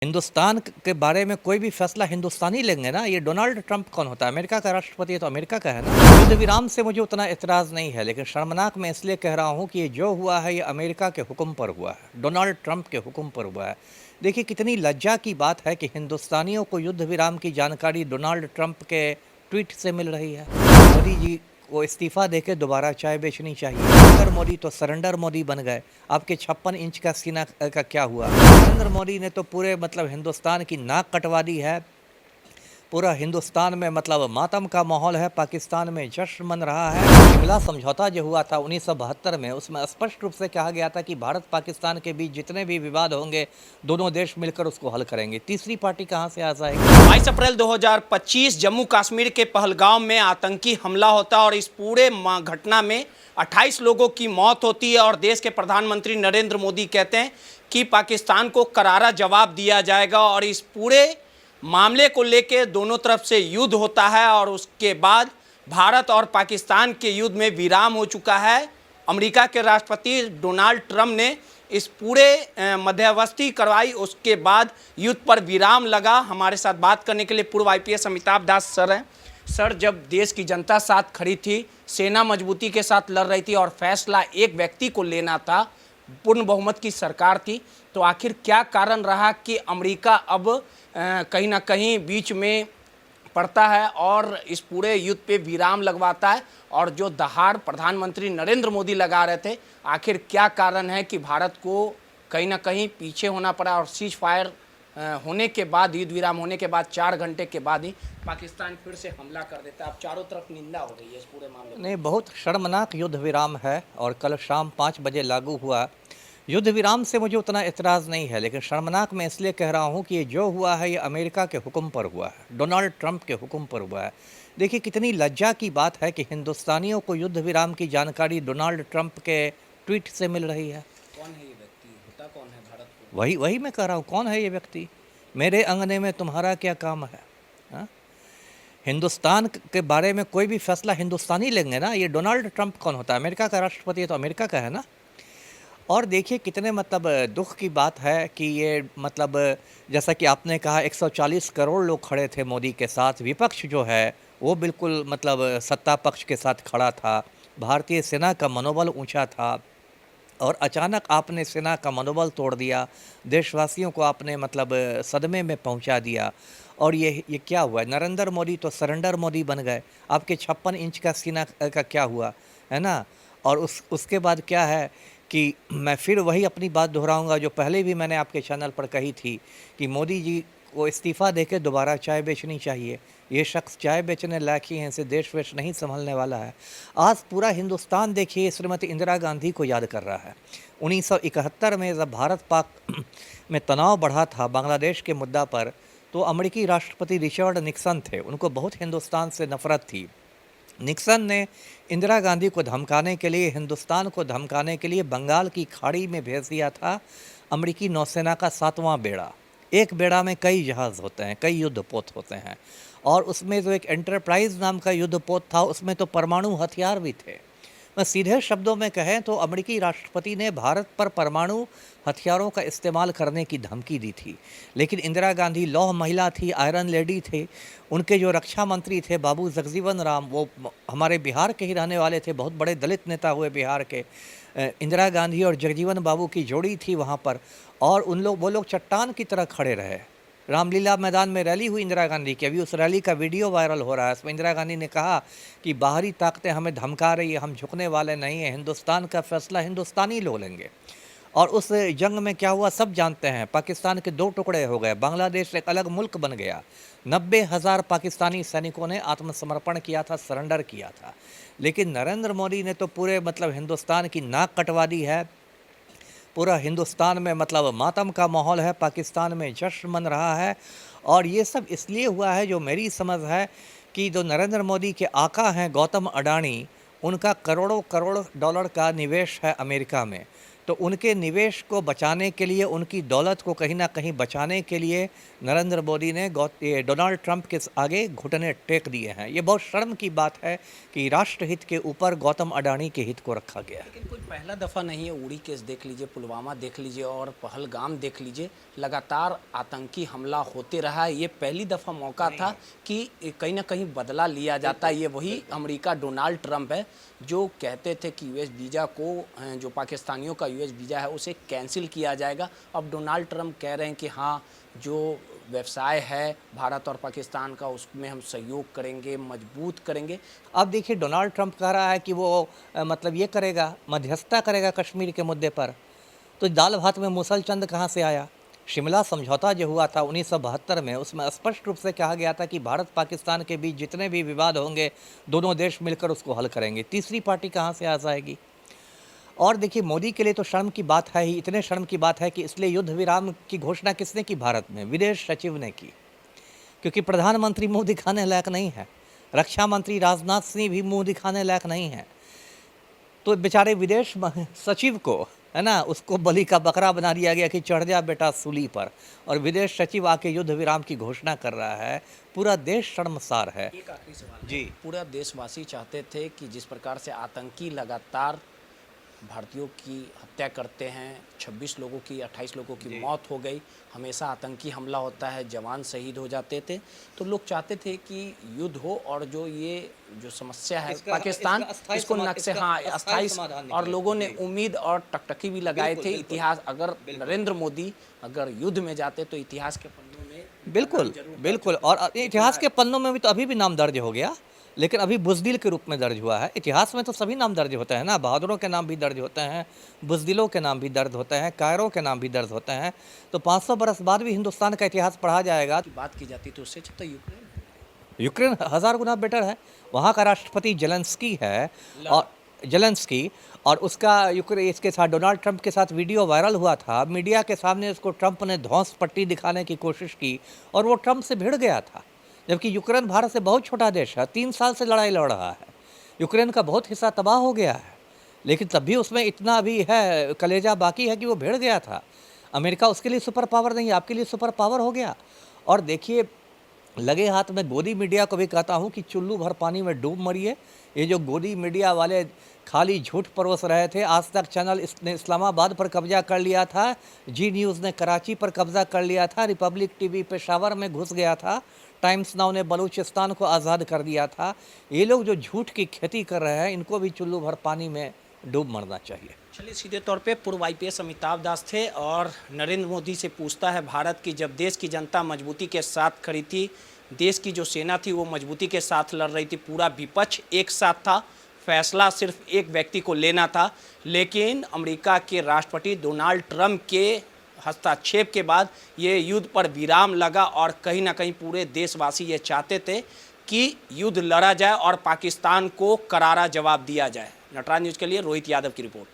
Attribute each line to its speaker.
Speaker 1: हिंदुस्तान के बारे में कोई भी फैसला हिंदुस्तानी लेंगे ना। ये डोनाल्ड ट्रंप कौन होता है? अमेरिका का राष्ट्रपति है तो अमेरिका का है ना। युद्ध विराम से मुझे उतना एतराज़ नहीं है, लेकिन शर्मनाक मैं इसलिए कह रहा हूँ कि ये जो हुआ है ये अमेरिका के हुक्म पर हुआ है, डोनाल्ड ट्रंप के हुक्म पर हुआ है। देखिए कितनी लज्जा की बात है कि हिंदुस्तानियों को युद्ध विराम की जानकारी डोनाल्ड ट्रंप के ट्वीट से मिल रही है। मोदी जी को इस्तीफ़ा देके दोबारा चाय बेचनी चाहिए। नरेंद्र मोदी तो सरेंडर मोदी बन गए। आपके 56 इंच का सीना का क्या हुआ? नरेंद्र मोदी ने तो पूरे हिंदुस्तान की नाक कटवा दी है। पूरा हिंदुस्तान में मातम का माहौल है। पाकिस्तान में जश्न मन रहा है। शिमला समझौता जो हुआ था 1972 में, उसमें स्पष्ट रूप से कहा गया था कि भारत पाकिस्तान के बीच जितने भी विवाद होंगे दोनों देश मिलकर उसको हल करेंगे। तीसरी पार्टी कहाँ से आ जाएगी?
Speaker 2: 22 अप्रैल 2025 जम्मू कश्मीर के पहलगाम में आतंकी हमला होता है और इस पूरे घटना में 28 लोगों की मौत होती है और देश के प्रधानमंत्री नरेंद्र मोदी कहते हैं कि पाकिस्तान को करारा जवाब दिया जाएगा और इस पूरे मामले को लेकर दोनों तरफ से युद्ध होता है और उसके बाद भारत और पाकिस्तान के युद्ध में विराम हो चुका है। अमेरिका के राष्ट्रपति डोनाल्ड ट्रंप ने इस पूरे मध्यस्थी करवाई, उसके बाद युद्ध पर विराम लगा। हमारे साथ बात करने के लिए पूर्व आईपीएस अमिताभ दास सर हैं। सर, जब देश की जनता साथ खड़ी थी, सेना मजबूती के साथ लड़ रही थी और फैसला एक व्यक्ति को लेना था, पूर्ण बहुमत की सरकार थी, तो आखिर क्या कारण रहा कि अमेरिका अब कहीं ना कहीं बीच में पड़ता है और इस पूरे युद्ध पे विराम लगवाता है? और जो दहाड़ प्रधानमंत्री नरेंद्र मोदी लगा रहे थे, आखिर क्या कारण है कि भारत को कहीं ना कहीं पीछे होना पड़ा और सीज फायर होने के बाद, युद्ध विराम होने के बाद 4 घंटे के बाद ही पाकिस्तान फिर से हमला कर देता है? अब चारों तरफ निंदा हो रही है इस पूरे मामले में।
Speaker 1: नहीं, बहुत शर्मनाक युद्ध विराम है और कल शाम 5 बजे लागू हुआ। युद्ध विराम से मुझे उतना एतराज़ नहीं है, लेकिन शर्मनाक मैं इसलिए कह रहा हूँ कि ये जो हुआ है ये अमेरिका के हुक्म पर हुआ है, डोनाल्ड ट्रंप के हुक्म पर हुआ है। देखिए कितनी लज्जा की बात है कि हिंदुस्तानियों को युद्ध विराम की जानकारी डोनाल्ड ट्रंप के ट्वीट से मिल रही है।
Speaker 2: कौन है ये व्यक्ति? होता कौन है भारत को?
Speaker 1: वही वही मैं कह रहा हूँ, कौन है ये व्यक्ति? मेरे अंगने में तुम्हारा क्या काम है? हाँ? हिंदुस्तान के बारे में कोई भी फैसला हिंदुस्तानी लेंगे ना। ये डोनाल्ड ट्रंप कौन होता है? अमेरिका का राष्ट्रपति है तो अमेरिका का है ना। और देखिए कितने दुख की बात है कि ये जैसा कि आपने कहा 140 करोड़ लोग खड़े थे मोदी के साथ। विपक्ष जो है वो बिल्कुल सत्ता पक्ष के साथ खड़ा था। भारतीय सेना का मनोबल ऊंचा था और अचानक आपने सेना का मनोबल तोड़ दिया। देशवासियों को आपने सदमे में पहुंचा दिया। और ये क्या हुआ? नरेंद्र मोदी तो सरेंडर मोदी बन गए। आपके 56 इंच का सीना का क्या हुआ, है ना। और उसके बाद क्या है कि मैं फिर वही अपनी बात दोहराऊंगा जो पहले भी मैंने आपके चैनल पर कही थी कि मोदी जी को इस्तीफ़ा देके दोबारा चाय बेचनी चाहिए। ये शख्स चाय बेचने लायक ही हैं, इसे देश वेश नहीं संभलने वाला है। आज पूरा हिंदुस्तान देखिए श्रीमती इंदिरा गांधी को याद कर रहा है। 1971 में जब भारत पाक में तनाव बढ़ा था बांग्लादेश के मुद्दा पर, तो अमेरिकी राष्ट्रपति रिचर्ड निक्सन थे, उनको बहुत हिंदुस्तान से नफ़रत थी। निक्सन ने इंदिरा गांधी को धमकाने के लिए, हिंदुस्तान को धमकाने के लिए बंगाल की खाड़ी में भेज दिया था अमेरिकी नौसेना का 7वां बेड़ा। एक बेड़ा में कई जहाज़ होते हैं, कई युद्धपोत होते हैं, और उसमें जो एक एंटरप्राइज नाम का युद्धपोत था उसमें तो परमाणु हथियार भी थे। मैं सीधे शब्दों में कहें तो अमेरिकी राष्ट्रपति ने भारत पर परमाणु हथियारों का इस्तेमाल करने की धमकी दी थी। लेकिन इंदिरा गांधी लौह महिला थी, आयरन लेडी थे। उनके जो रक्षा मंत्री थे बाबू जगजीवन राम, वो हमारे बिहार के ही रहने वाले थे, बहुत बड़े दलित नेता हुए बिहार के। इंदिरा गांधी और जगजीवन बाबू की जोड़ी थी वहाँ पर, और वो लोग चट्टान की तरह खड़े रहे। रामलीला मैदान में रैली हुई इंदिरा गांधी की, अभी उस रैली का वीडियो वायरल हो रहा है। इसमें इंदिरा गांधी ने कहा कि बाहरी ताकतें हमें धमका रही है, हम झुकने वाले नहीं हैं, हिंदुस्तान का फैसला हिंदुस्तानी लोग लेंगे। और उस जंग में क्या हुआ सब जानते हैं। पाकिस्तान के 2 टुकड़े हो गए, बांग्लादेश एक अलग मुल्क बन गया। 90,000 पाकिस्तानी सैनिकों ने आत्मसमर्पण किया था, सरेंडर किया था। लेकिन नरेंद्र मोदी ने तो पूरे हिंदुस्तान की नाक कटवा दी है। पूरा हिंदुस्तान में मातम का माहौल है। पाकिस्तान में जश्न मन रहा है। और ये सब इसलिए हुआ है, जो मेरी समझ है कि जो नरेंद्र मोदी के आका हैं गौतम अडानी, उनका करोड़ों करोड़ डॉलर का निवेश है अमेरिका में। तो उनके निवेश को बचाने के लिए, उनकी दौलत को कहीं ना कहीं बचाने के लिए नरेंद्र मोदी ने ये डोनाल्ड ट्रंप के आगे घुटने टेक दिए हैं। ये बहुत शर्म की बात है कि राष्ट्रहित के ऊपर गौतम अडानी के हित को रखा गया है।
Speaker 2: लेकिन कोई पहला दफ़ा नहीं है, उड़ी केस देख लीजिए, पुलवामा देख लीजिए और पहलगाम देख लीजिए, लगातार आतंकी हमला होते रहा है। ये पहली दफ़ा मौका था कि कहीं ना कहीं बदला लिया जाता है। ये वही अमेरिका डोनाल्ड ट्रंप है जो कहते थे कि यूएस वीज़ा को, जो पाकिस्तानियों का यूएस वीज़ा है उसे कैंसिल किया जाएगा। अब डोनाल्ड ट्रंप कह रहे हैं कि हाँ, जो व्यवसाय है भारत और पाकिस्तान का उसमें हम सहयोग करेंगे, मजबूत करेंगे।
Speaker 1: अब देखिए, डोनाल्ड ट्रंप कह रहा है कि वो मतलब ये करेगा, मध्यस्थता करेगा कश्मीर के मुद्दे पर। तो दाल भात में मूसल-चंद कहाँ से आया? शिमला समझौता जो हुआ था 1972 में, उसमें स्पष्ट रूप से कहा गया था कि भारत पाकिस्तान के बीच जितने भी विवाद होंगे दोनों देश मिलकर उसको हल करेंगे। तीसरी पार्टी कहाँ से आ जाएगी? और देखिए, मोदी के लिए तो शर्म की बात है ही, इतने शर्म की बात है कि इसलिए युद्ध विराम की घोषणा किसने की भारत में? विदेश सचिव ने की, क्योंकि प्रधानमंत्री मुंह दिखाने लायक नहीं है, रक्षा मंत्री राजनाथ सिंह भी मुंह दिखाने लायक नहीं है। तो बेचारे विदेश सचिव को, है ना, उसको बलि का बकरा बना दिया गया कि चढ़ जा बेटा सूली पर, और विदेश सचिव आके युद्ध विराम की घोषणा कर रहा है। पूरा देश शर्मसार है।
Speaker 2: एक आखिरी सवाल
Speaker 1: जी।
Speaker 2: पूरा देशवासी चाहते थे कि जिस प्रकार से आतंकी लगातार भारतीयों की हत्या करते हैं, 26 लोगों की, 28 लोगों की मौत हो गई, हमेशा आतंकी हमला होता है, जवान शहीद हो जाते थे, तो लोग चाहते थे कि युद्ध हो और जो समस्या है पाकिस्तान, इसको नक्शे अस्थायी, और लोगों ने उम्मीद और टकटकी भी लगाए थे। इतिहास, अगर नरेंद्र मोदी अगर युद्ध में जाते तो इतिहास के पन्नों में
Speaker 1: बिल्कुल बिल्कुल, और इतिहास के पन्नों में भी तो अभी भी नाम दर्ज हो गया, लेकिन अभी बुज़दिल के रूप में दर्ज हुआ है। इतिहास में तो सभी नाम दर्ज होते हैं ना, बहादुरों के नाम भी दर्ज होते हैं, बुज़दिलों के नाम भी दर्ज होते हैं, कायरों के नाम भी दर्ज होते हैं। तो 500 बरस बाद भी हिंदुस्तान का इतिहास पढ़ा जाएगा।
Speaker 2: बात की जाती तो उससे अच्छा तो
Speaker 1: यूक्रेन 1000 गुना बेटर है। वहाँ का राष्ट्रपति जेलेंस्की है, और उसका यूक्रेन इसके साथ डोनाल्ड ट्रंप के साथ वीडियो वायरल हुआ था। मीडिया के सामने उसको ट्रंप ने धौंस पट्टी दिखाने की कोशिश की और वो ट्रंप से भिड़ गया था, जबकि यूक्रेन भारत से बहुत छोटा देश है, 3 साल से लड़ाई लड़ रहा है। यूक्रेन का बहुत हिस्सा तबाह हो गया है, लेकिन तब भी उसमें इतना अभी है, कलेजा बाकी है कि वो भिड़ गया था। अमेरिका उसके लिए सुपर पावर नहीं है, आपके लिए सुपर पावर हो गया। और देखिए, लगे हाथ में गोदी मीडिया को भी कहता हूँ कि चुल्लू भर पानी में डूब मरिए। ये जो गोदी मीडिया वाले खाली झूठ परोस रहे थे, आज तक चैनल इसने इस्लामाबाद पर कब्जा कर लिया था, जी न्यूज़ ने कराची पर कब्जा कर लिया था, रिपब्लिक टीवी पेशावर में घुस गया था, टाइम्स नाउ ने बलूचिस्तान को आज़ाद कर दिया था। ये लोग जो झूठ की खेती कर रहे हैं, इनको भी चुल्लू भर पानी में डूब मरना चाहिए।
Speaker 2: चलिए, सीधे तौर पे पूर्व IPS अमिताभ दास थे और नरेंद्र मोदी से पूछता है, भारत की जब देश की जनता मजबूती के साथ खड़ी थी, देश की जो सेना थी वो मजबूती के साथ लड़ रही थी, पूरा विपक्ष एक साथ था, फैसला सिर्फ एक व्यक्ति को लेना था, लेकिन अमेरिका के राष्ट्रपति डोनाल्ड ट्रंप के हस्तक्षेप के बाद ये युद्ध पर विराम लगा और कहीं ना कहीं पूरे देशवासी ये चाहते थे कि युद्ध लड़ा जाए और पाकिस्तान को करारा जवाब दिया जाए। नटराज न्यूज़ के लिए रोहित यादव की रिपोर्ट।